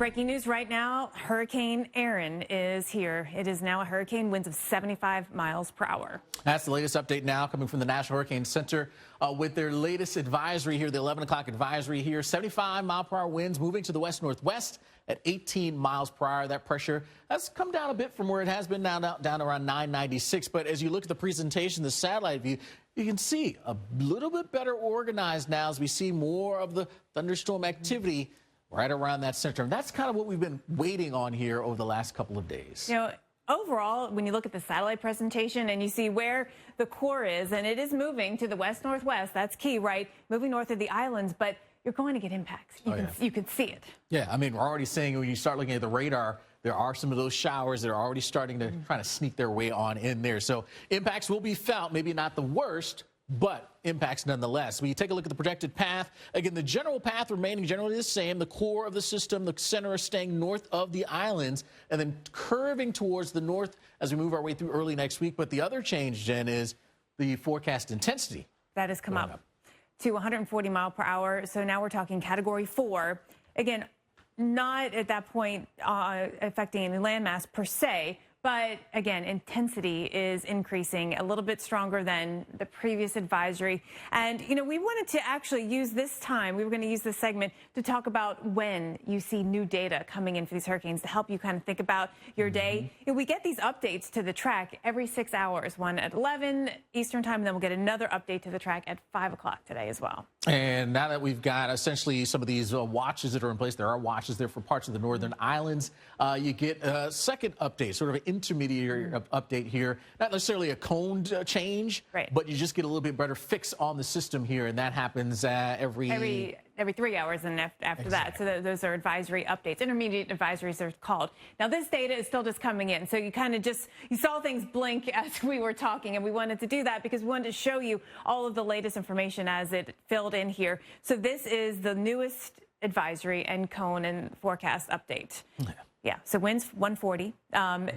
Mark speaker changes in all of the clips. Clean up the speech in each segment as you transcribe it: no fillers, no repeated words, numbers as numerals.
Speaker 1: breaking news right now, Hurricane Erin is here. It is now a hurricane, winds of 75 miles per hour.
Speaker 2: That's the latest update now coming from the National Hurricane Center with their latest advisory here, the 11 o'clock advisory here. 75-mile-per-hour winds moving to the west-northwest at 18 miles per hour. That pressure has come down a bit from where it has been, now down around 996. But as you look at the presentation, the satellite view, you can see a little bit better organized now as we see more of the thunderstorm activity right around that center. And that's kind of what we've been waiting on here over the last couple of days.
Speaker 1: You know, overall, when you look at the satellite presentation and you see where the core is, and it is moving to the west-northwest, that's key, right? Moving north of the islands, but you're going to get impacts. You can see it.
Speaker 2: Yeah, I mean, we're already seeing when you start looking at the radar, there are some of those showers that are already starting to try to sneak their way on in there. So impacts will be felt, maybe not the worst, but impacts nonetheless. When you take a look at the projected path, again, the general path remaining generally the same. The core of the system, the center is staying north of the islands and then curving towards the north as we move our way through early next week. But the other change, Jen, is the forecast intensity.
Speaker 1: That has come up to 140 mile per hour. So now we're talking category 4. Again, not at that point affecting any landmass per se, but again, intensity is increasing a little bit stronger than the previous advisory. And, you know, we wanted to actually use this time, we were going to use this segment to talk about when you see new data coming in for these hurricanes to help you kind of think about your day. You know, we get these updates to the track every 6 hours, one at 11 Eastern time, and then we'll get another update to the track at 5 o'clock today as well. And
Speaker 2: now that we've got essentially some of these watches that are in place, there are watches there for parts of the northern islands, you get a second update, sort of an intermediary update here. Not necessarily a cone change, but you just get a little bit better fix on the system here, and that happens every 3 hours and after that. So those are advisory updates. Intermediate advisories are called. Now, this data is still just coming in. So you kind of you saw things blink as we were talking, and we wanted to do that because we wanted to show you all of the latest information as it filled in here. So this is the newest advisory and cone and forecast update. Yeah, so winds 140,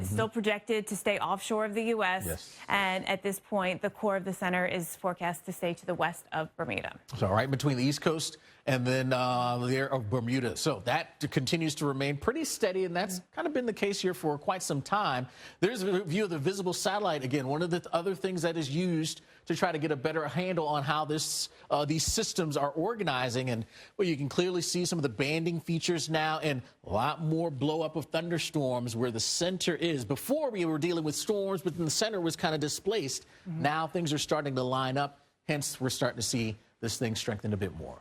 Speaker 2: still projected to stay offshore of the U.S. And at this point, the core of the center is forecast to stay to the west of Bermuda. So right between the East Coast and then the area of Bermuda. So that continues to remain pretty steady, and that's kind of been the case here for quite some time. There's a view of the visible satellite. Again, one of the other things that is used to try to get a better handle on how these systems are organizing. And well, you can clearly see some of the banding features now and a lot more blow up of thunderstorms where the center is. Before we were dealing with storms, but then the center was kind of displaced. Now things are starting to line up. Hence, we're starting to see this thing strengthen a bit more.